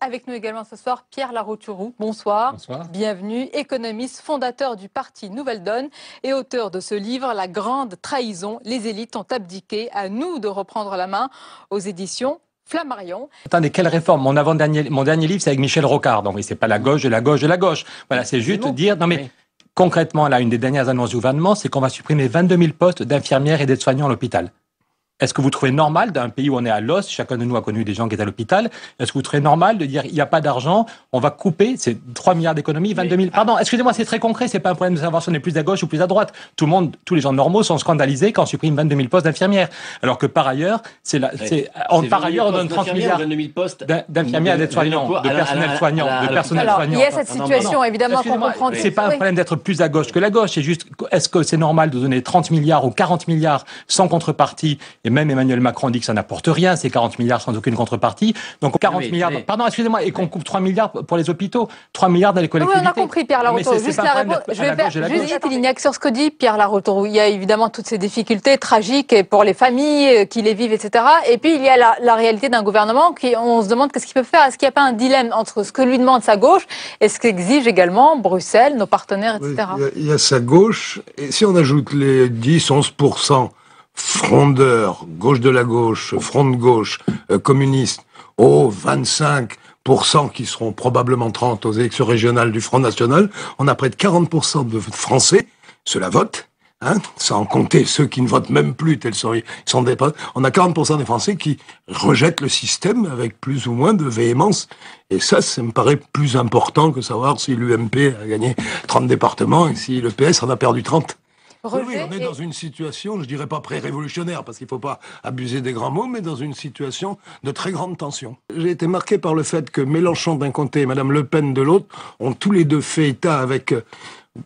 Avec nous également ce soir, Pierre Larouturou. Bonsoir. Bonsoir. Bienvenue, économiste, fondateur du parti Nouvelle Donne et auteur de ce livre, La Grande Trahison, les élites ont abdiqué. À nous de reprendre la main aux éditions Flammarion. Attendez, quelle réforme? Mon dernier livre, c'est avec Michel Rocard. Donc, c'est pas la gauche de la gauche de la gauche. Voilà, c'est juste dire... Non, mais oui. Concrètement, là, une des dernières annonces du gouvernement, c'est qu'on va supprimer 22 000 postes d'infirmières et d'aides-soignants à l'hôpital. Est-ce que vous trouvez normal, d'un pays où on est à l'os, chacun de nous a connu des gens qui étaient à l'hôpital, est-ce que vous trouvez normal de dire il n'y a pas d'argent, on va couper, c'est 3 milliards d'économies, 22 000... Pardon, excusez-moi, c'est très concret, c'est pas un problème de savoir si on est plus à gauche ou plus à droite. Tout le monde, tous les gens normaux sont scandalisés quand on supprime 22 000 postes d'infirmières. Alors que par ailleurs, on donne 30 milliards d'infirmières, d'aides-soignants, de personnel soignant, Il y a cette situation, évidemment, qu'on comprend. C'est pas un problème d'être plus à gauche que la gauche, c'est juste, est-ce que c'est normal de donner 30 milliards ou 40 milliards sans contrepartie? Et même Emmanuel Macron dit que ça n'apporte rien, c'est 40 milliards sans aucune contrepartie. Donc 40 milliards, pardon, excusez-moi, et qu'on coupe 3 milliards pour les hôpitaux, 3 milliards dans les collectivités. Oui, on a compris, Pierre Larouturou. Juste la réponse, je vais faire juste Lignac sur ce que dit Pierre Larouturou. Il y a évidemment toutes ces difficultés tragiques pour les familles qui les vivent, etc. Et puis il y a la réalité d'un gouvernement on se demande qu'est-ce qu'il peut faire. Est-ce qu'il n'y a pas un dilemme entre ce que lui demande sa gauche et ce qu'exige également Bruxelles, nos partenaires, etc. Oui, il y a sa gauche, et si on ajoute les 10-11% frondeurs, gauche de la gauche, front de gauche, communistes, aux 25% qui seront probablement 30 aux élections régionales du Front National, on a près de 40% de Français, ceux-là votent, sans compter ceux qui ne votent même plus, tels sont des potes. On a 40% des Français qui rejettent le système avec plus ou moins de véhémence. Et ça me paraît plus important que savoir si l'UMP a gagné 30 départements et si le PS en a perdu 30. Oui, on est dans une situation, je dirais pas pré-révolutionnaire, parce qu'il faut pas abuser des grands mots, mais dans une situation de très grande tension. J'ai été marqué par le fait que Mélenchon d'un côté et Madame Le Pen de l'autre ont tous les deux fait état avec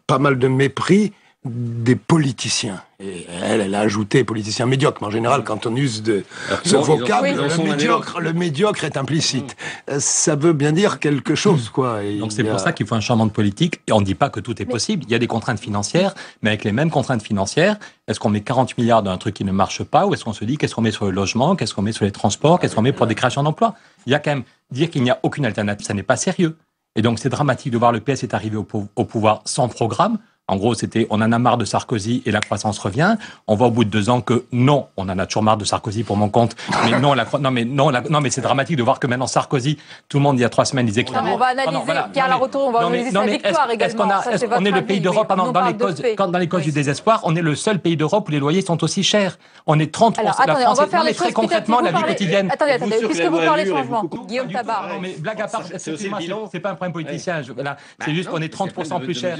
pas mal de mépris des politiciens. Et elle a ajouté politiciens médiocres. Mais en général, quand on use de ce vocable, le médiocre est implicite. Ça veut bien dire quelque chose, quoi. Et donc c'est pour ça qu'il faut un changement de politique. Et on ne dit pas que tout est possible. Il y a des contraintes financières, mais avec les mêmes contraintes financières, est-ce qu'on met 40 milliards dans un truc qui ne marche pas, ou est-ce qu'on se dit qu'est-ce qu'on met sur le logement, qu'est-ce qu'on met sur les transports, qu'est-ce qu'on met pour des créations d'emplois? Il y a quand même dire qu'il n'y a aucune alternative, ça n'est pas sérieux. Et donc c'est dramatique de voir le PS est arrivé au pouvoir sans programme. En gros, on en a marre de Sarkozy et la croissance revient. On voit au bout de 2 ans que non, on en a toujours marre de Sarkozy pour mon compte. Mais mais c'est dramatique de voir que maintenant Sarkozy, tout le monde il y a 3 semaines disait qu'il on va analyser, Pierre Larouturou, on va analyser sa victoire également. On est le pays d'Europe, dans les causes du désespoir, on est le seul pays d'Europe où les loyers sont aussi chers. On est 30%. Alors, attendez, on va faire les très concrètement la vie quotidienne. Attendez, puisque vous parlez de changement. Guillaume Tabar. Non, mais blague à part, c'est pas un problème politicien. C'est juste qu'on est 30% plus cher.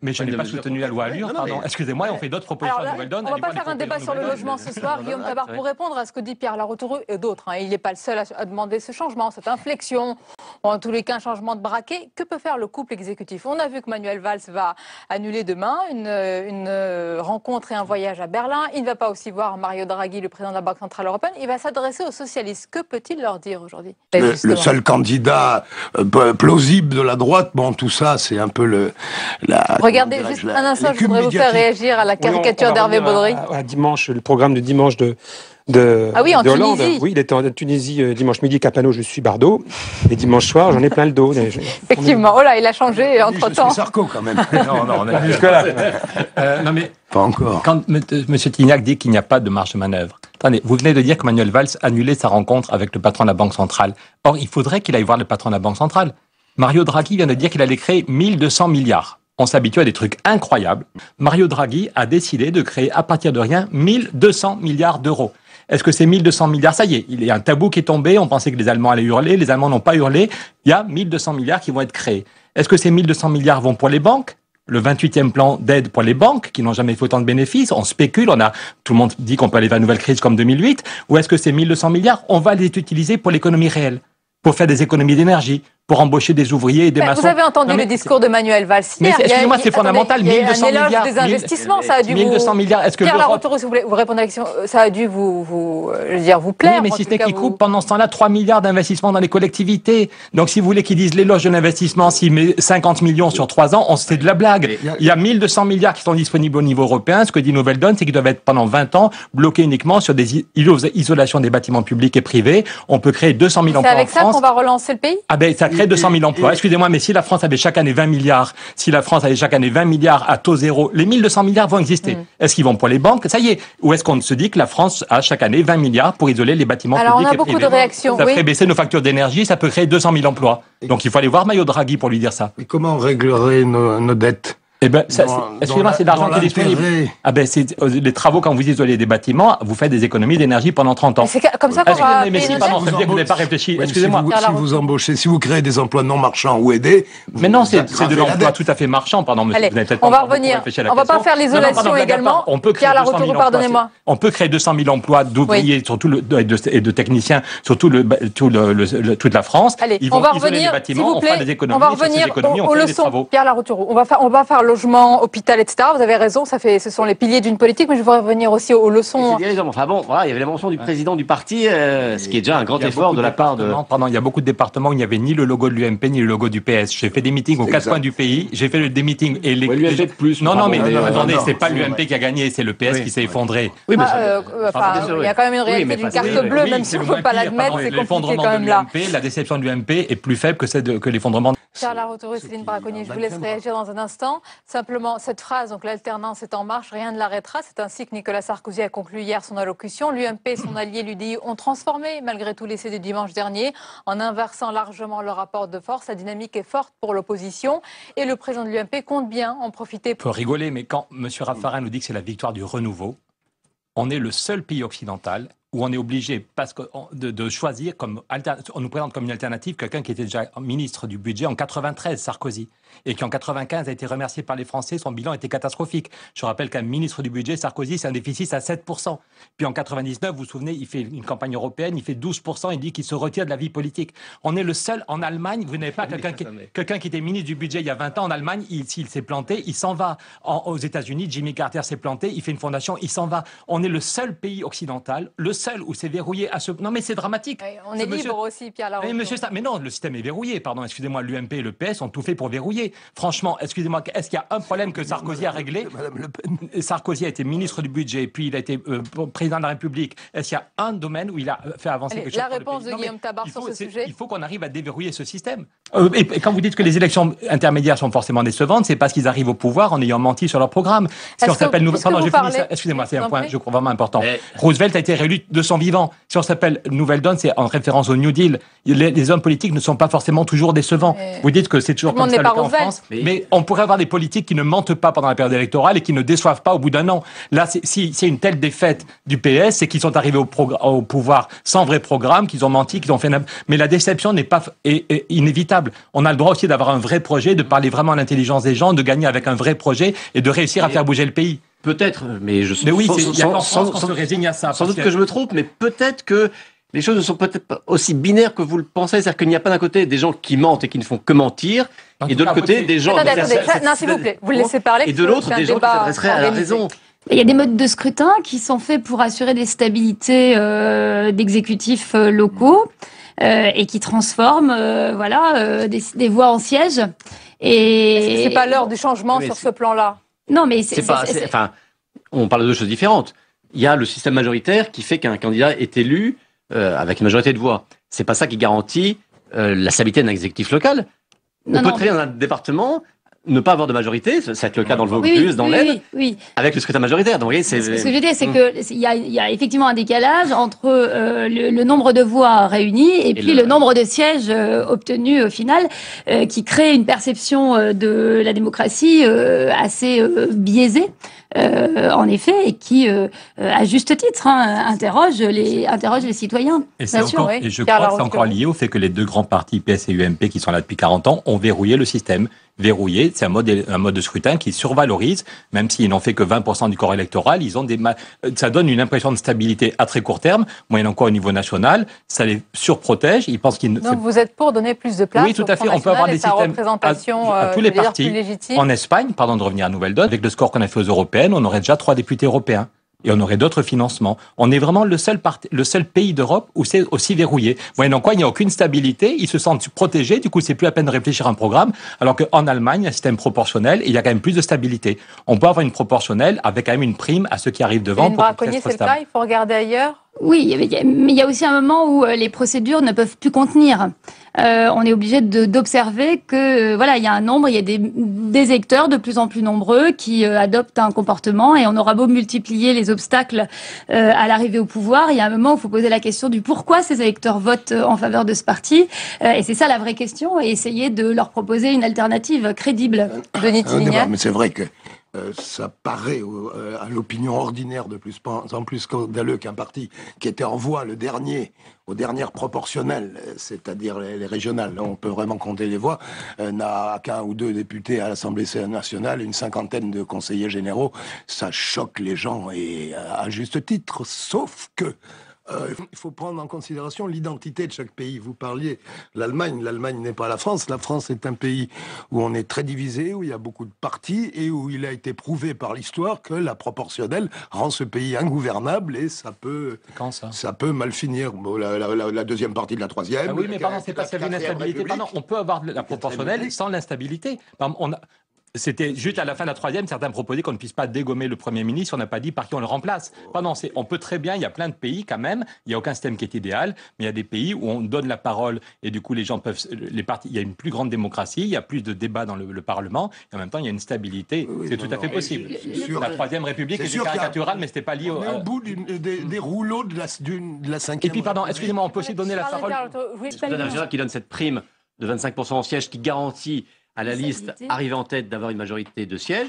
Mais je n'ai pas soutenu la loi Allure, pardon. Excusez-moi, on fait d'autres propositions à Nouvelle Donne. On ne va pas faire un débat sur le logement ce soir. Guillaume Tabar, pour répondre à ce que dit Pierre Larouturou et d'autres, il n'est pas le seul à demander ce changement, cette inflexion, ou en tous les cas un changement de braquet. Que peut faire le couple exécutif? On a vu que Manuel Valls va annuler demain une rencontre et un voyage à Berlin. Il ne va pas aussi voir Mario Draghi, le président de la Banque Centrale Européenne. Il va s'adresser aux socialistes. Que peut-il leur dire aujourd'hui? Le seul candidat plausible de la droite, bon, tout ça, c'est un peu Regardez juste un instant, je voudrais vous faire réagir à la caricature d'Hervé Baudry. Dimanche, le programme de dimanche de Hollande. Tunisie. Oui, il était en Tunisie dimanche midi, Capano, je suis Bardot. Et dimanche soir, j'en ai plein le dos. Effectivement. Oh là, il a changé entre-temps. Je suis Sarko, quand même. Non, on est jusque-là. Non, mais pas encore. Quand M. Tignac dit qu'il n'y a pas de marge de manœuvre, attendez, vous venez de dire que Manuel Valls a annulé sa rencontre avec le patron de la Banque centrale. Or, il faudrait qu'il aille voir le patron de la Banque centrale. Mario Draghi vient de dire qu'il allait créer 1200 milliards. On s'habitue à des trucs incroyables. Mario Draghi a décidé de créer à partir de rien 1200 milliards d'euros. Est-ce que ces 1200 milliards, ça y est, il y a un tabou qui est tombé, on pensait que les Allemands allaient hurler, les Allemands n'ont pas hurlé, il y a 1200 milliards qui vont être créés. Est-ce que ces 1200 milliards vont pour les banques? Le 28e plan d'aide pour les banques, qui n'ont jamais fait autant de bénéfices, on spécule, tout le monde dit qu'on peut aller vers une nouvelle crise comme 2008, ou est-ce que ces 1200 milliards, on va les utiliser pour l'économie réelle? Pour faire des économies d'énergie, pour embaucher des ouvriers et des maçons. Vous avez entendu le discours de Manuel Valls hier. Mais excusez-moi, c'est fondamental. Il y a 1200 un éloge milliards. des investissements, ça a dû 1200 milliards. Est-ce que Pierre l'Europe... Larrouturou, si vous voulez répondre à la question, ça a dû vous plaire. Oui, mais si ce n'est qu'ils coupent pendant ce temps-là 3 milliards d'investissements dans les collectivités. Donc si vous voulez qu'ils disent l'éloge de l'investissement, s'il met 50 millions sur 3 ans, c'est de la blague. Il y a 1200 milliards qui sont disponibles au niveau européen. Ce que dit Nouvelle Donne, c'est qu'ils doivent être pendant 20 ans bloqués uniquement sur des isolations des bâtiments publics et privés. On peut créer 200 000 emplois en France. C'est avec ça qu'on va relancer le pays? Ah ben, ça crée 200 000 emplois. Excusez-moi, mais si la France avait chaque année 20 milliards, si la France avait chaque année 20 milliards à taux zéro, les 1200 milliards vont exister. Est-ce qu'ils vont pour les banques? Ça y est. Ou est-ce qu'on se dit que la France a chaque année 20 milliards pour isoler les bâtiments publics et privés? Alors, on a beaucoup de réactions. Ça ferait baisser nos factures d'énergie, ça peut créer 200 000 emplois. Donc il faut aller voir Mario Draghi pour lui dire ça. Mais comment on réglerait nos dettes? Eh ben, excusez-moi, c'est de l'argent qui est disponible. Ah ben, c'est les travaux, quand vous isolez des bâtiments, vous faites des économies d'énergie pendant 30 ans. C'est comme ça qu'on va... Mais si, pardon, ça veut dire que vous n'avez pas réfléchi. Excusez-moi. Si vous embauchez, si vous créez des emplois non marchands ou aidés... Mais non, c'est de l'emploi tout à fait marchand, pardon, monsieur. Allez, on va revenir. On va pas faire l'isolation également. On peut créer 200 000 pardonnez-moi. On peut créer 200 000 emplois d'ouvriers et de techniciens sur toute la France. Allez, on va revenir, s'il vous plaît. On va revenir aux leçons. Pierre Larrouturou, on va faire logement, hôpital, etc. Vous avez raison, ce sont les piliers d'une politique, mais je voudrais revenir aussi aux leçons. Enfin bon, voilà, il y avait la mention du président du parti, ce qui est déjà un grand effort de la part de... Pardon, il y a beaucoup de départements où il n'y avait ni le logo de l'UMP ni le logo du PS. J'ai fait des meetings aux 4 coins du pays, j'ai fait des meetings et les... l'UMP plus. Non, mais attendez, c'est pas l'UMP qui a gagné, c'est le PS qui s'est effondré. Oui, mais il y a quand même une réalité d'une carte bleue, même si on ne peut pas l'admettre, c'est compliqué quand même là. La déception de l'UMP est plus faible que l'effondrement. Pierre Larrouturou, Céline Braconnier, je vous laisse réagir dans un instant. Simplement, cette phrase, donc l'alternance est en marche, rien ne l'arrêtera. C'est ainsi que Nicolas Sarkozy a conclu hier son allocution. L'UMP et son allié l'UDI ont transformé, malgré tout l'essai du dimanche dernier, en inversant largement le rapport de force. La dynamique est forte pour l'opposition et le président de l'UMP compte bien en profiter. Il faut rigoler, mais quand M. Raffarin nous dit que c'est la victoire du renouveau, on est le seul pays occidental où on est obligé de choisir on nous présente comme une alternative quelqu'un qui était déjà ministre du budget en 93, Sarkozy, et qui en 95 a été remercié par les Français, son bilan était catastrophique. Je rappelle qu'un ministre du budget, Sarkozy, c'est un déficit à 7%. Puis en 99, vous vous souvenez, il fait une campagne européenne, il fait 12%, il dit qu'il se retire de la vie politique. On est le seul en Allemagne, vous n'avez pas quelqu'un qui était ministre du budget il y a 20 ans en Allemagne, s'il s'est planté, il s'en va. Aux États-Unis, Jimmy Carter s'est planté, il fait une fondation, il s'en va. On est le seul pays occidental, le seul où c'est verrouillé à ce... Non mais c'est dramatique. Oui, on est libre aussi, Pierre Larrouturou. Mais non, le système est verrouillé, pardon, excusez-moi, l'UMP et le PS ont tout fait pour verrouiller. Franchement, excusez-moi, est-ce qu'il y a un problème que Sarkozy a réglé? Madame Le Pen. Sarkozy a été ministre du budget, puis il a été président de la République. Est-ce qu'il y a un domaine où il a fait avancer quelque chose? La réponse de Guillaume Tabar sur ce sujet. Il faut qu'on arrive à déverrouiller ce système. Et quand vous dites que les élections intermédiaires sont forcément décevantes, c'est parce qu'ils arrivent au pouvoir en ayant menti sur leur programme. Si on s'appelle excusez-moi, c'est un point, je crois, vraiment important. Roosevelt a été réélu de son vivant. Si on s'appelle Nouvelle Donne, c'est en référence au New Deal. Les hommes politiques ne sont pas forcément toujours décevants. Vous dites que c'est toujours comme ça le cas en France. Mais on pourrait avoir des politiques qui ne mentent pas pendant la période électorale et qui ne déçoivent pas au bout d'un an. Là, si c'est une telle défaite du PS, c'est qu'ils sont arrivés au pouvoir sans vrai programme, qu'ils ont menti, qu'ils ont fait... Mais la déception est inévitable. On a le droit aussi d'avoir un vrai projet, de parler vraiment à l'intelligence des gens, de gagner avec un vrai projet et de réussir à faire bouger le pays. Peut-être, mais oui, il y a qu'en France qu'on se résigne à ça. Sans doute que je me trompe, mais peut-être que les choses ne sont peut-être pas aussi binaires que vous le pensez. C'est-à-dire qu'il n'y a pas d'un côté des gens qui mentent et qui ne font que mentir, et de l'autre côté des gens... Attendez, non, s'il vous plaît, vous le laissez parler. Et de l'autre, des gens qui s'adresseraient à la raison. Il y a des modes de scrutin qui sont faits pour assurer des stabilités d'exécutifs locaux et qui transforment des voix en sièges. Et c'est pas l'heure du changement sur ce plan-là. Non, mais enfin, on parle de deux choses différentes. Il y a le système majoritaire qui fait qu'un candidat est élu avec une majorité de voix. C'est pas ça qui garantit la stabilité d'un exécutif local. On peut très bien dans un département ne pas avoir de majorité, ça va être le cas dans le Vaucluse, dans l'Aisne, avec le scrutin majoritaire. Donc, ce que je veux dire, c'est qu'il y a effectivement un décalage entre le nombre de voix réunies et puis le nombre de sièges obtenus au final, qui crée une perception de la démocratie assez biaisée. en effet, et qui, à juste titre, interroge les citoyens. Et, Bien sûr, oui. et je Pierre crois que c'est Larouturou. encore lié au fait que les deux grands partis, PS et UMP, qui sont là depuis 40 ans, ont verrouillé le système. Verrouillé, c'est un mode de scrutin qui survalorise, même s'ils n'ont fait que 20% du corps électoral, ça donne une impression de stabilité à très court terme, moyennant quoi au niveau national, ça les surprotège. Ils pensent qu'ils Donc vous êtes pour donner plus de place Oui, tout à fait. au Front On peut avoir National et des sa systèmes représentation, à tous les je veux dire, partis. plus légitime. En Espagne, pardon de revenir à Nouvelle-Donne, avec le score qu'on a fait aux européennes, on aurait déjà 3 députés européens. Et on aurait d'autres financements. On est vraiment le seul pays d'Europe où c'est aussi verrouillé. Moyennant quoi, il n'y a aucune stabilité, ils se sentent protégés, du coup, c'est plus à peine de réfléchir à un programme, alors qu'en Allemagne, il y a un système proportionnel et il y a quand même plus de stabilité. On peut avoir une proportionnelle avec quand même une prime à ceux qui arrivent devant Une pour qu'ils braconnier, restent c'est le stables. cas, il faut regarder ailleurs. Oui, mais il y a aussi un moment où les procédures ne peuvent plus contenir. On est obligé d'observer que voilà, il y a un nombre, il y a des électeurs de plus en plus nombreux qui adoptent un comportement, et on aura beau multiplier les obstacles à l'arrivée au pouvoir, il y a un moment où il faut poser la question du pourquoi ces électeurs votent en faveur de ce parti, et c'est ça la vraie question, et essayer de leur proposer une alternative crédible. Denis Tivignac. Mais c'est vrai que ça paraît à l'opinion ordinaire de plus en plus scandaleux qu'un parti qui était en voie aux dernières proportionnelles, c'est-à-dire les régionales, là on peut vraiment compter les voix, n'a qu'un ou deux députés à l'Assemblée nationale, une cinquantaine de conseillers généraux. Ça choque les gens, et à juste titre, sauf que il faut prendre en considération l'identité de chaque pays. Vous parliez de l'Allemagne. L'Allemagne n'est pas la France. La France est un pays où on est très divisé, où il y a beaucoup de partis et où il a été prouvé par l'histoire que la proportionnelle rend ce pays ingouvernable, et ça peut mal finir. Bon, la deuxième partie de la troisième. Ah oui, mais pardon, c'est pas qu'il y avait une instabilité. Pardon, on peut avoir la proportionnelle sans l'instabilité. C'était juste à la fin de la troisième, certains proposaient qu'on ne puisse pas dégommer le Premier ministre, on n'a pas dit par qui on le remplace. Pardon, on peut très bien, il y a plein de pays quand même, il n'y a aucun système qui est idéal, mais il y a des pays où on donne la parole et du coup les gens peuvent, il y a une plus grande démocratie, il y a plus de débats dans le Parlement, et en même temps il y a une stabilité, c'est tout à fait possible. La Troisième République était caricaturale, mais c'était pas lié on est au bout des rouleaux de la cinquième. Et puis pardon, excusez-moi, on peut aussi donner la parole. C'est le national qui donne cette prime de 25% en siège qui garantit à la liste arrivée en tête d'avoir une majorité de sièges,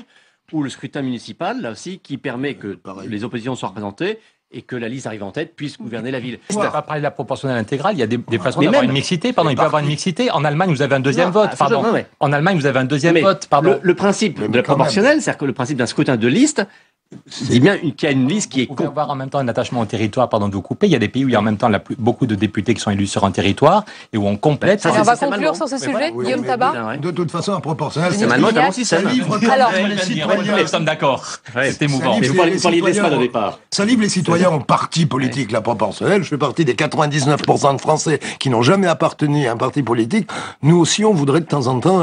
ou le scrutin municipal, là aussi, qui permet que les oppositions soient représentées et que la liste arrive en tête puisse gouverner la ville. On ne va pas parler de la proportionnelle intégrale, il y a des façons d'avoir une mixité. Pardon, il peut y avoir une mixité. En Allemagne, vous avez un deuxième vote. Pardon. En Allemagne, vous avez un deuxième vote. Pardon. Le principe de la proportionnelle, c'est-à-dire que le principe d'un scrutin de liste, dit bien qu'il y a une liste qui est... Vous pouvez avoir en même temps un attachement au territoire, pardon de vous couper. Il y a des pays où il y a en même temps beaucoup de députés qui sont élus sur un territoire et où on complète. On va conclure sur ce sujet, Guillaume Tabar. De toute façon, un proportionnel, c'est un système. Alors, nous sommes d'accord. C'est émouvant. Mais vous parliez de l'Espagne au départ. Ça livre les citoyens aux partis politiques, la proportionnelle. Je fais partie des 99% de Français qui n'ont jamais appartenu à un parti politique. Nous aussi, on voudrait de temps en temps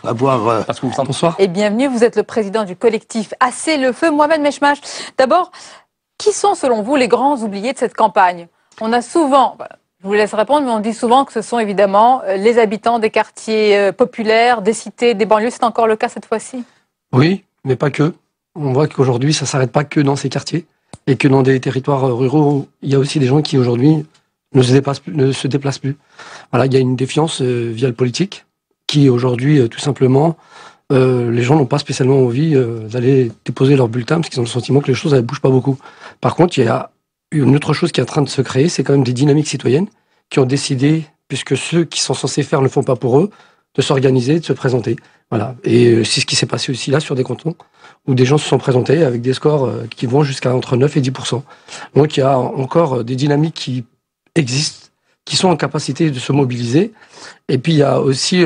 avoir... Parce que vous bonsoir. Et bienvenue, vous êtes le président du collectif Assez le Feu, Mohamed Mechmach. D'abord, qui sont selon vous les grands oubliés de cette campagne? On a souvent, je vous laisse répondre, mais on dit souvent que ce sont évidemment les habitants des quartiers populaires, des cités, des banlieues. C'est encore le cas cette fois-ci? Oui, mais pas que. On voit qu'aujourd'hui, ça ne s'arrête pas que dans ces quartiers et que dans des territoires ruraux, il y a aussi des gens qui aujourd'hui ne se déplacent plus. Voilà, il y a une défiance via le politique qui aujourd'hui, tout simplement, les gens n'ont pas spécialement envie d'aller déposer leur bulletin parce qu'ils ont le sentiment que les choses ne bougent pas beaucoup. Par contre, il y a une autre chose qui est en train de se créer, c'est quand même des dynamiques citoyennes qui ont décidé, puisque ceux qui sont censés faire ne le font pas pour eux, de s'organiser, de se présenter. Voilà. Et c'est ce qui s'est passé aussi là sur des cantons où des gens se sont présentés avec des scores qui vont jusqu'à entre 9 et 10%. Donc il y a encore des dynamiques qui existent, qui sont en capacité de se mobiliser. Et puis il y a aussi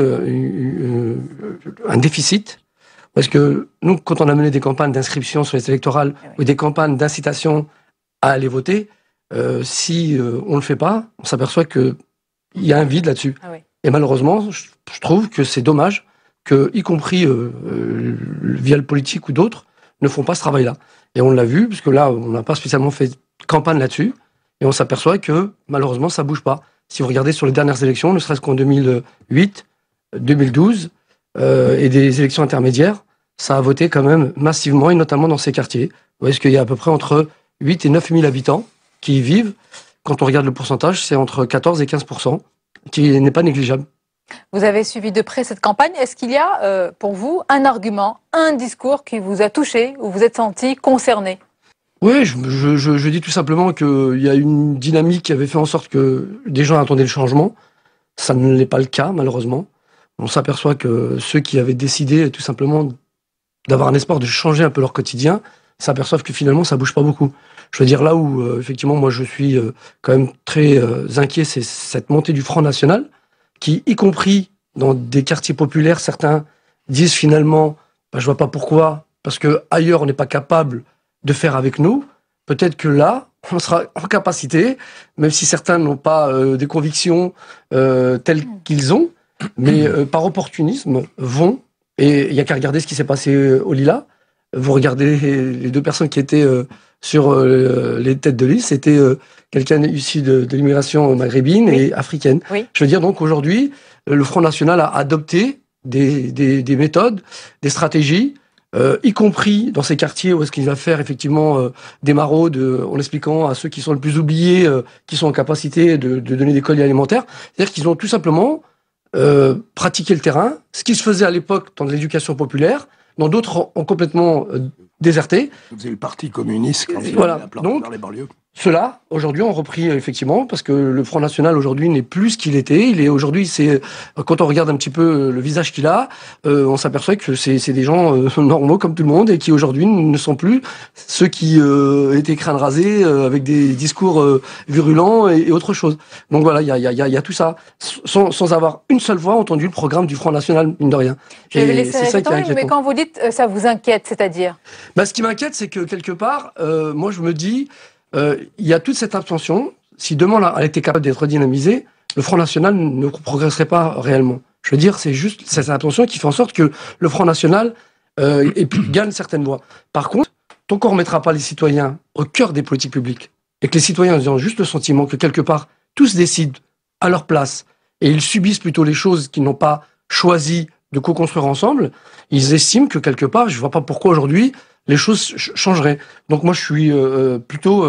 un déficit, parce que nous, quand on a mené des campagnes d'inscription sur les électorales ou des campagnes d'incitation à aller voter, si on ne le fait pas, on s'aperçoit qu'il y a un vide là-dessus. Ah oui. Et malheureusement, je trouve que c'est dommage que, y compris via le politique ou d'autres, ne font pas ce travail-là. Et on l'a vu, parce que là, on n'a pas spécialement fait campagne là-dessus, et on s'aperçoit que, malheureusement, ça bouge pas. Si vous regardez sur les dernières élections, ne serait-ce qu'en 2008, 2012, et des élections intermédiaires, ça a voté quand même massivement, et notamment dans ces quartiers. Vous voyez, qu'il y a à peu près entre 8 et 9 000 habitants qui y vivent. Quand on regarde le pourcentage, c'est entre 14 et 15%, qui n'est pas négligeable. Vous avez suivi de près cette campagne. Est-ce qu'il y a, pour vous, un argument, un discours qui vous a touché, ou vous êtes senti concerné? Oui, je dis tout simplement qu'il y a une dynamique qui avait fait en sorte que des gens attendaient le changement. Ça ne l'est pas le cas, malheureusement. On s'aperçoit que ceux qui avaient décidé tout simplement d'avoir un espoir de changer un peu leur quotidien s'aperçoivent que finalement ça bouge pas beaucoup. Je veux dire, là où effectivement moi je suis quand même très inquiet, c'est cette montée du Front National qui, y compris dans des quartiers populaires, certains disent finalement je vois pas pourquoi, parce que ailleurs on n'est pas capable de faire avec nous. Peut-être que là on sera en capacité, même si certains n'ont pas des convictions telles qu'ils ont, mais par opportunisme vont. Et il n'y a qu'à regarder ce qui s'est passé au Lila. Vous regardez les deux personnes qui étaient sur les têtes de liste, c'était quelqu'un issu de l'immigration maghrébine et africaine. Oui. Je veux dire, donc aujourd'hui, le Front National a adopté des méthodes, des stratégies, y compris dans ces quartiers où est-ce qu'il va faire effectivement des maraudes en expliquant à ceux qui sont les plus oubliés, qui sont en capacité de donner des colis alimentaires. C'est-à-dire qu'ils ont tout simplement pratiqué le terrain, ce qui se faisait à l'époque dans l'éducation populaire, dans d'autres ont complètement déserté. Vous avez le Parti communiste quand il Voilà. a planté Donc, dans les banlieues. ceux-là, aujourd'hui, ont repris effectivement, parce que le Front National, aujourd'hui, n'est plus ce qu'il était. Aujourd'hui, quand on regarde un petit peu le visage qu'il a, on s'aperçoit que c'est des gens normaux comme tout le monde et qui, aujourd'hui, ne sont plus ceux qui étaient crâne rasé avec des discours virulents et autre chose. Donc voilà, il y a tout ça, sans avoir une seule fois entendu le programme du Front National, mine de rien. Je vais laisser c'est ça qui est inquiétant. mais quand vous dites ça vous inquiète, c'est-à-dire? Ce qui m'inquiète, c'est que quelque part, moi, je me dis, il y a toute cette abstention. Si demain elle était capable d'être dynamisée, le Front National ne progresserait pas réellement. Je veux dire, c'est juste cette abstention qui fait en sorte que le Front National gagne certaines voix. Par contre, tant qu'on ne remettra pas les citoyens au cœur des politiques publiques, et que les citoyens ont juste le sentiment que quelque part, tous décident à leur place, et ils subissent plutôt les choses qu'ils n'ont pas choisi de co-construire ensemble, ils estiment que quelque part, je ne vois pas pourquoi aujourd'hui, les choses changeraient. Donc moi, je suis plutôt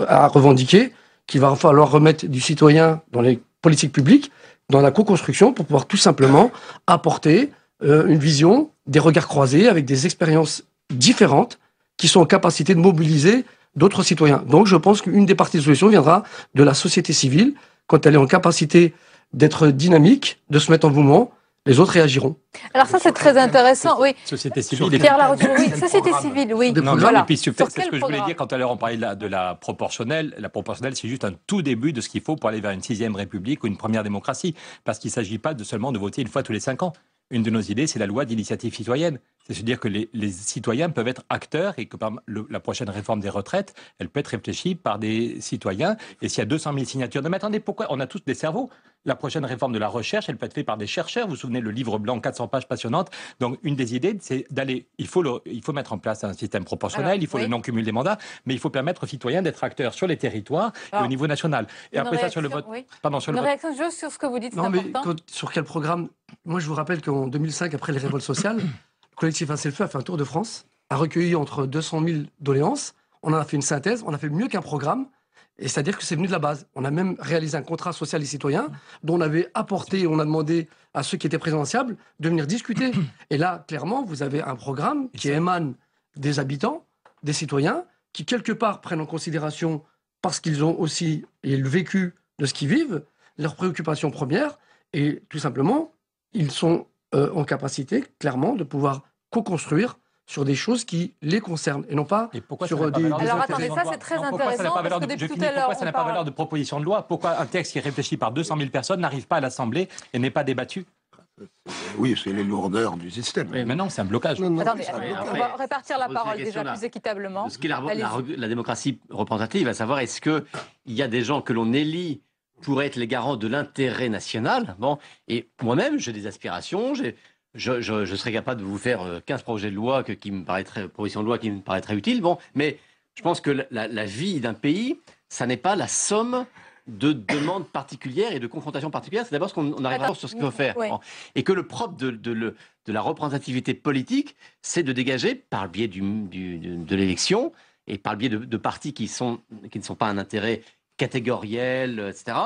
à revendiquer qu'il va falloir remettre du citoyen dans les politiques publiques, dans la co-construction, pour pouvoir tout simplement apporter une vision, des regards croisés, avec des expériences différentes, qui sont en capacité de mobiliser d'autres citoyens. Donc je pense qu'une des parties de solution viendra de la société civile, quand elle est en capacité d'être dynamique, de se mettre en mouvement. Les autres réagiront. Alors ça, c'est très intéressant, oui. Société civile. Pierre Larouturou, oui, société civile, oui. Non, voilà. et puis c'est ce que je voulais programme dire quand à l'heure on parlait de la proportionnelle. La proportionnelle, c'est juste un tout début de ce qu'il faut pour aller vers une 6e république ou une première démocratie. Parce qu'il ne s'agit pas seulement de voter une fois tous les 5 ans. Une de nos idées, c'est la loi d'initiative citoyenne. C'est-à-dire que les citoyens peuvent être acteurs et que la prochaine réforme des retraites, elle peut être réfléchie par des citoyens. Et s'il y a 200 000 signatures, mais attendez, pourquoi on a tous des cerveaux? La prochaine réforme de la recherche, elle peut être faite par des chercheurs. Vous vous souvenez, le livre blanc, 400 pages passionnantes. Donc, une des idées, c'est d'aller... Il faut mettre en place un système proportionnel, il faut le non-cumul des mandats, mais il faut permettre aux citoyens d'être acteurs sur les territoires et au niveau national. Et après ça, sur le vote... Oui. Pardon, sur le Une vote... réaction juste sur ce que vous dites, c'est Non, mais important. sur quel programme? Moi, je vous rappelle qu'en 2005, après les révoltes sociales, le collectif Un Feu a fait un tour de France, a recueilli entre 200 000 doléances. On en a fait une synthèse, on a fait mieux qu'un programme. Et c'est-à-dire que c'est venu de la base. On a même réalisé un contrat social et citoyen dont on avait apporté, on a demandé à ceux qui étaient présidentiables de venir discuter. Et là, clairement, vous avez un programme qui émane des habitants, des citoyens, qui quelque part prennent en considération, parce qu'ils ont aussi le vécu de ce qu'ils vivent, leurs préoccupations premières, et tout simplement, ils sont en capacité, clairement, de pouvoir co-construire sur des choses qui les concernent et non pas sur des Alors attendez, ça c'est très intéressant parce que depuis tout à l'heure, pourquoi ça n'a pas valeur de proposition de loi? Pourquoi un texte qui est réfléchi par 200 000 personnes n'arrive pas à l'Assemblée et n'est pas débattu? Oui, c'est les lourdeurs du système. Mais non, c'est un blocage. Attendez, on va répartir la parole déjà plus équitablement. Ce qu'est la démocratie représentative, à savoir est-ce qu'il y a des gens que l'on élit pour être les garants de l'intérêt national? Bon, et moi-même, j'ai des aspirations, je serais capable de vous faire 15 projets de loi propositions de loi qui me paraîtraient utiles. Bon, mais je pense que la vie d'un pays, ça n'est pas la somme de demandes particulières et de confrontations particulières. C'est d'abord ce qu'on arrive à voir sur ce qu'il faut faire. Oui. Et que le propre de la représentativité politique, c'est de dégager, par le biais de l'élection et par le biais de partis qui ne sont pas un intérêt catégoriel, etc.,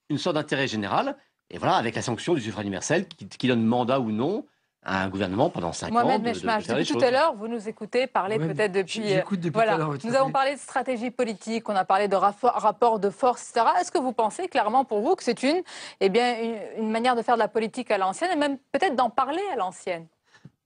une sorte d'intérêt général. Et voilà, avec la sanction du suffrage universel qui donne mandat ou non à un gouvernement pendant 5 ans. Mohamed Mechmach, depuis tout à l'heure, vous nous écoutez parler peut-être depuis... J'écoute depuis voilà. tout à l'heure. Nous avons parlé de stratégie politique, on a parlé de rapport de force, etc. Est-ce que vous pensez clairement pour vous que c'est une manière de faire de la politique à l'ancienne et même peut-être d'en parler à l'ancienne?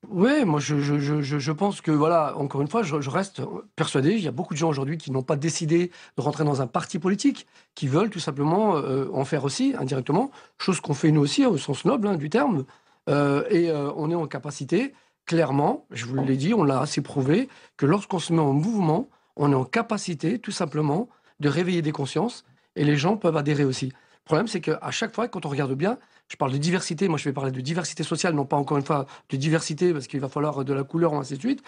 Oui, moi je pense que, voilà, encore une fois, je reste persuadé. Il y a beaucoup de gens aujourd'hui qui n'ont pas décidé de rentrer dans un parti politique, qui veulent tout simplement en faire aussi, indirectement, chose qu'on fait nous aussi, au sens noble du terme. On est en capacité, clairement, je vous l'ai dit, on l'a assez prouvé, que lorsqu'on se met en mouvement, on est en capacité, tout simplement, de réveiller des consciences, et les gens peuvent adhérer aussi. Le problème, c'est qu'à chaque fois, quand on regarde bien, je parle de diversité, moi je vais parler de diversité sociale, non pas encore une fois de diversité, parce qu'il va falloir de la couleur, et ainsi de suite.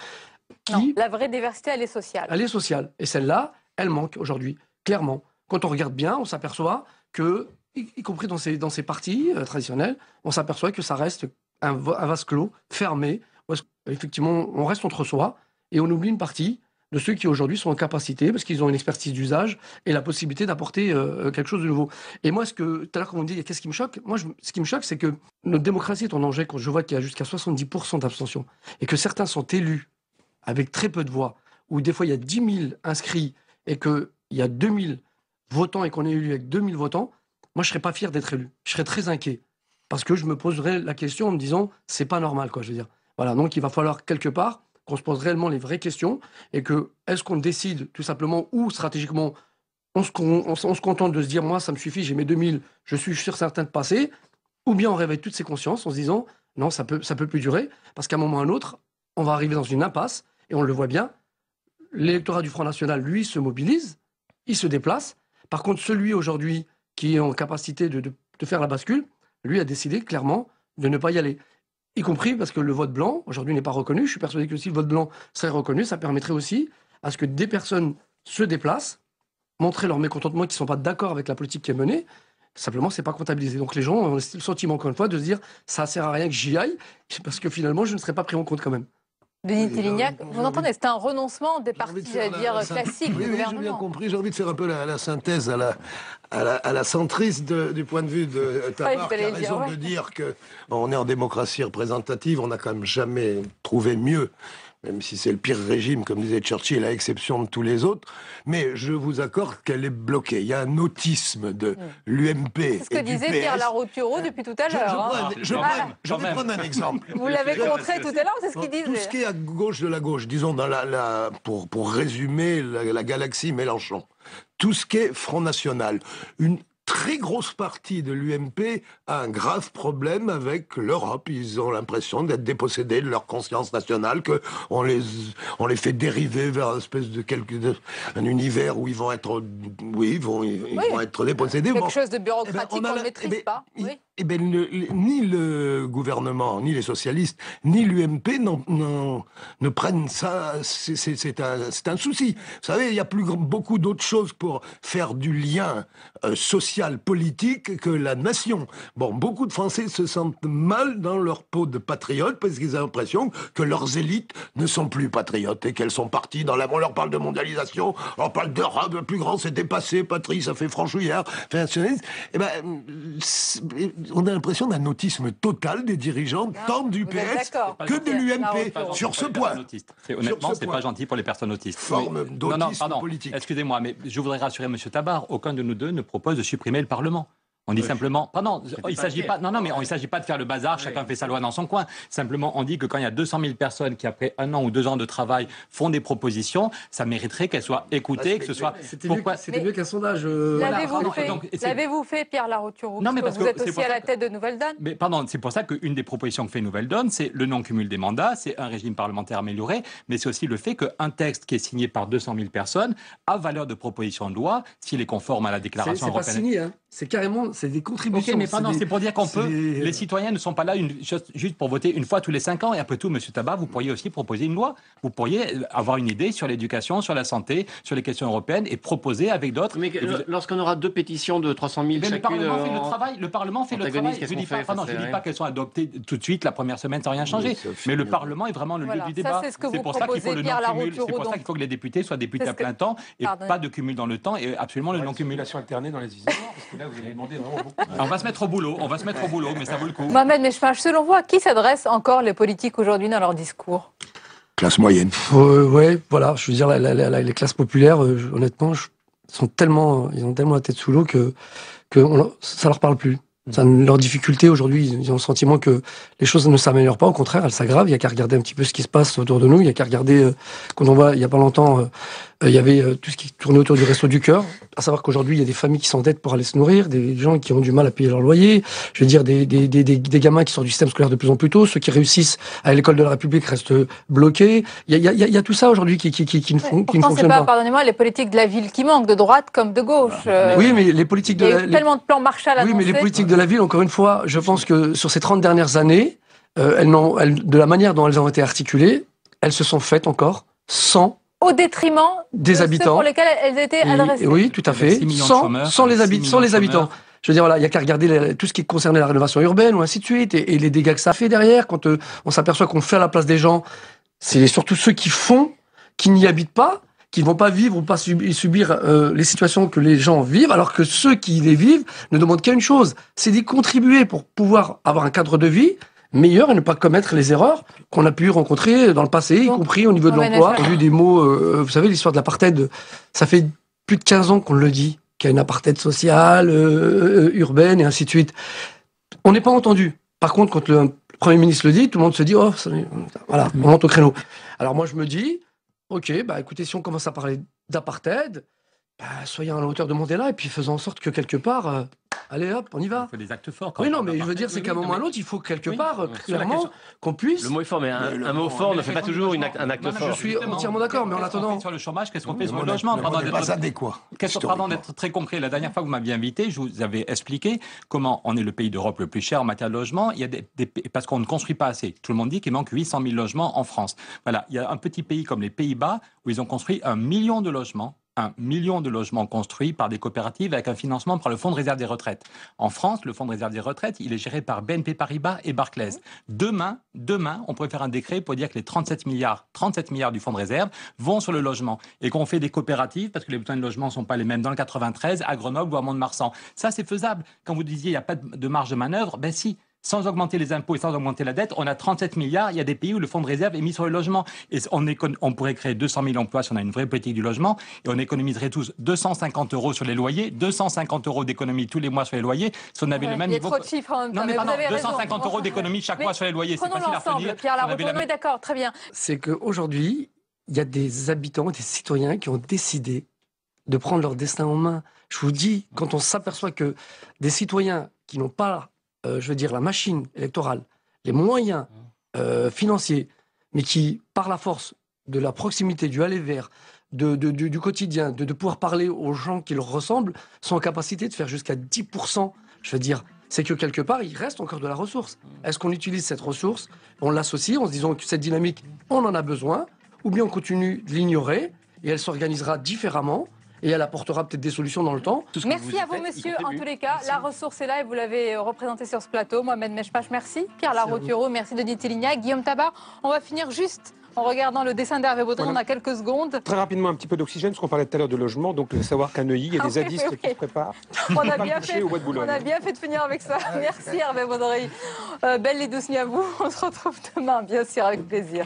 Non, la vraie diversité, elle est sociale. Elle est sociale. Et celle-là, elle manque aujourd'hui, clairement. Quand on regarde bien, on s'aperçoit que, y compris dans ces partis traditionnels, on s'aperçoit que ça reste un vase clos, fermé, où effectivement, on reste entre soi, et on oublie une partie de ceux qui aujourd'hui sont en capacité, parce qu'ils ont une expertise d'usage et la possibilité d'apporter quelque chose de nouveau. Et moi, tout à l'heure, quand on me dit qu'est-ce qui me choque, ce qui me choque, c'est que notre démocratie est en danger quand je vois qu'il y a jusqu'à 70% d'abstention, et que certains sont élus avec très peu de voix, où des fois il y a 10 000 inscrits, et qu'il y a 2 000 votants, et qu'on est élu avec 2 000 votants, moi je serais pas fier d'être élu. Je serais très inquiet. Parce que je me poserais la question en me disant, c'est pas normal, quoi, je veux dire. Voilà, donc il va falloir quelque part qu'on se pose réellement les vraies questions, et que, est-ce qu'on décide tout simplement, ou stratégiquement, on se contente de se dire, moi, ça me suffit, j'ai mes 2000, je suis sûr certain de passer, ou bien on réveille toutes ces consciences en se disant, non, ça peut plus durer, parce qu'à un moment ou à un autre, on va arriver dans une impasse, et on le voit bien, l'électorat du Front National, lui, se mobilise, il se déplace. Par contre, celui aujourd'hui qui est en capacité de faire la bascule, lui a décidé clairement de ne pas y aller. Y compris parce que le vote blanc, aujourd'hui, n'est pas reconnu. Je suis persuadé que si le vote blanc serait reconnu, ça permettrait aussi à ce que des personnes se déplacent, montrer leur mécontentement, qu'ils ne sont pas d'accord avec la politique qui est menée. Simplement, c'est pas comptabilisé. Donc les gens ont le sentiment, encore une fois, de se dire ça sert à rien que j'y aille, parce que finalement, je ne serai pas pris en compte quand même. Denis Télignac, vous entendez, c'est un renoncement des partis, j'allais dire, classiques du gouvernement. J'ai bien compris. J'ai envie de faire un peu la synthèse à la centriste du point de vue de Tabar, qui a raison de dire qu'on est en démocratie représentative, on n'a quand même jamais trouvé mieux. Même si c'est le pire régime, comme disait Churchill, à exception de tous les autres. Mais je vous accorde qu'elle est bloquée. Il y a un autisme de l'UMP. C'est ce que disait Pierre Larouturou depuis tout à l'heure. Je vais prendre un exemple. Vous l'avez montré tout à l'heure, c'est ce qu'il disait. Tout ce qui est à gauche de la gauche, disons, pour résumer la galaxie Mélenchon, tout ce qui est Front National, une très grosse partie de l'UMP a un grave problème avec l'Europe. Ils ont l'impression d'être dépossédés de leur conscience nationale, que on les fait dériver vers une espèce un univers où ils vont être, ils vont être dépossédés. Quelque chose de bureaucratique qu'on ne maîtrise pas. Oui. Ni le gouvernement, ni les socialistes, ni l'UMP ne prennent ça. C'est un souci. Vous savez, il y a beaucoup d'autres choses pour faire du lien social, politique que la nation. Bon, beaucoup de Français se sentent mal dans leur peau de patriotes parce qu'ils ont l'impression que leurs élites ne sont plus patriotes et qu'elles sont parties dans on leur parle de mondialisation, on leur parle d'Europe, le plus grand c'est dépassé, patrie, ça fait franchouillard, fait nationaliste. On a l'impression d'un autisme total des dirigeants, tant du PS que de l'UMP, sur ce point. Honnêtement, c'est pas gentil pour les personnes autistes. Forme d'autisme politique. Excusez-moi, mais je voudrais rassurer M. Tabar, aucun de nous deux ne propose de supprimer le Parlement. On dit simplement, pardon, il s'agit pas, il s'agit pas de faire le bazar, chacun fait sa loi dans son coin. Simplement, on dit que quand il y a 200 000 personnes qui, après 1 an ou 2 ans de travail, font des propositions, ça mériterait qu'elles soient écoutées, que ce soit... C'était mieux qu'un sondage. L'avez-vous fait, Pierre Larouturou? Non, mais parce que vous êtes aussi à la tête de Nouvelle Donne. Mais pardon, c'est pour ça qu'une des propositions que fait Nouvelle Donne, c'est le non-cumul des mandats, c'est un régime parlementaire amélioré, mais c'est aussi le fait qu'un texte qui est signé par 200 000 personnes a valeur de proposition de loi s'il est conforme à la déclaration européenne. C'est pas signé, hein. C'est carrément, c'est des contributions. Ok, mais pardon, c'est pour dire qu'on peut. Les citoyens ne sont pas là juste pour voter une fois tous les 5 ans. Et après tout, Monsieur Tabar, vous pourriez aussi proposer une loi. Vous pourriez avoir une idée sur l'éducation, sur la santé, sur les questions européennes et proposer avec d'autres. Mais lorsqu'on aura 2 pétitions de 300 000 chacune... Le Parlement fait le travail. Le Parlement fait le travail. Je ne dis pas qu'elles sont adoptées tout de suite la première semaine sans rien changer. Mais le Parlement est vraiment le lieu du débat. C'est pour ça qu'il faut le non-cumul. C'est pour ça qu'il faut que les députés soient députés à plein temps et pas de cumul dans le temps et absolument le non-cumulation alternée dans les usines. Là, vous allez demander On va se mettre au boulot, mais ça vaut le coup. Mohamed Meshmach, selon vous, à qui s'adressent encore les politiques aujourd'hui dans leur discours? Classe moyenne. Ouais, voilà, je veux dire, les classes populaires, honnêtement, ils ont tellement la tête sous l'eau que ça leur parle plus. Leurs difficultés aujourd'hui, ils ont le sentiment que les choses ne s'améliorent pas, au contraire, elles s'aggravent. Il y a qu'à regarder un petit peu ce qui se passe autour de nous. Il y a qu'à regarder, quand on voit, il y a pas longtemps, il y avait tout ce qui tournait autour du Resto du Cœur. À savoir qu'aujourd'hui, il y a des familles qui s'endettent pour aller se nourrir, des gens qui ont du mal à payer leur loyer. Je veux dire, des gamins qui sortent du système scolaire de plus en plus tôt. Ceux qui réussissent à l'école de la République restent bloqués. Il y a tout ça aujourd'hui qui ne fonctionne pas. Pardonnez-moi, les politiques de la ville qui manquent, de droite comme de gauche. Oui, mais les politiques de il y a eu tellement de plans Marshall annoncés. Oui, mais les politiques de la ville, encore une fois, je pense que sur ces 30 dernières années, de la manière dont elles ont été articulées, elles se sont faites encore sans... Au détriment des habitants ceux pour lesquels elles étaient adressées. Oui, tout à fait. Sans les habitants. Je veux dire, voilà, il y a qu'à regarder tout ce qui concernait la rénovation urbaine ou ainsi de suite, et les dégâts que ça fait derrière, quand on s'aperçoit qu'on fait à la place des gens, c'est surtout ceux qui n'y habitent pas, qui ne vont pas vivre ou pas subir les situations que les gens vivent, alors que ceux qui les vivent ne demandent qu'à une chose, c'est d'y contribuer pour pouvoir avoir un cadre de vie meilleur et ne pas commettre les erreurs qu'on a pu rencontrer dans le passé, y compris au niveau de l'emploi. On a vu des mots, vous savez, l'histoire de l'apartheid, ça fait plus de 15 ans qu'on le dit, qu'il y a une apartheid sociale, urbaine, et ainsi de suite. On n'est pas entendu. Par contre, quand le Premier ministre le dit, tout le monde se dit, oh, voilà, on monte au créneau. Alors moi, je me dis, ok, bah écoutez, si on commence à parler d'apartheid, soyons à la hauteur de Mandela et puis faisons en sorte que quelque part, allez hop, on y va. Il faut des actes forts. Oui, non, mais je veux dire, c'est qu'à un moment ou à un autre, il faut quelque part, clairement, qu'on puisse... Le mot est fort, mais un mot fort ne fait pas toujours un acte fort. Je suis entièrement d'accord, mais en attendant... Sur le chômage, qu'est-ce qu'on fait sur le logement? Pas adéquat. Pardon d'être très concret. La dernière fois que vous m'aviez invité, je vous avais expliqué comment on est le pays d'Europe le plus cher en matière de logement. Il y a parce qu'on ne construit pas assez. Tout le monde dit qu'il manque 800 000 logements en France. Voilà, il y a un petit pays comme les Pays-Bas où ils ont construit 1 million de logements. 1 million de logements construits par des coopératives avec un financement par le Fonds de réserve des retraites. En France, le Fonds de réserve des retraites, il est géré par BNP Paribas et Barclays. Demain, on pourrait faire un décret pour dire que les 37 milliards du Fonds de réserve vont sur le logement et qu'on fait des coopératives parce que les besoins de logement ne sont pas les mêmes dans le 93, à Grenoble ou à Mont-de-Marsan. Ça, c'est faisable. Quand vous disiez il n'y a pas de marge de manœuvre, ben si. Sans augmenter les impôts et sans augmenter la dette, on a 37 milliards. Il y a des pays où le fonds de réserve est mis sur le logement. Et on pourrait créer 200 000 emplois si on a une vraie politique du logement. Et on économiserait tous 250 € sur les loyers, 250 € d'économie tous les mois sur les loyers. Si on avait le même niveau. Il y a trop de chiffres en même temps. Non, mais pardon, 250 € d'économie chaque mois sur les loyers. C'est facile à retenir. Pierre Larouturou, oui, d'accord, très bien. C'est qu'aujourd'hui, il y a des habitants, des citoyens qui ont décidé de prendre leur destin en main. Je vous dis, quand on s'aperçoit que des citoyens qui n'ont pas je veux dire, la machine électorale, les moyens financiers, mais qui, par la force de la proximité, du aller vers, du quotidien, de pouvoir parler aux gens qui leur ressemblent, sont en capacité de faire jusqu'à 10%. Je veux dire, c'est que quelque part, il reste encore de la ressource. Est-ce qu'on utilise cette ressource, on l'associe en se disant que cette dynamique, on en a besoin, ou bien on continue de l'ignorer, et elle s'organisera différemment, et elle apportera peut-être des solutions dans le temps. Merci à vous, monsieur. En tous les cas, la ressource est là et vous l'avez représenté sur ce plateau. Mohamed Meshmach, merci. Pierre Larouturou, merci Denis Télignac. Guillaume Tabar, on va finir juste en regardant le dessin d'Hervé Baudry. Voilà. On a quelques secondes. Très rapidement, un petit peu d'oxygène, parce qu'on parlait tout à l'heure de logement. Donc, de savoir qu'à Neuilly, il y a des zadistes qui se préparent. On a bien fait de finir avec ça. Merci Hervé Baudry. Belle et douce nuit à vous. On se retrouve demain, bien sûr, avec plaisir.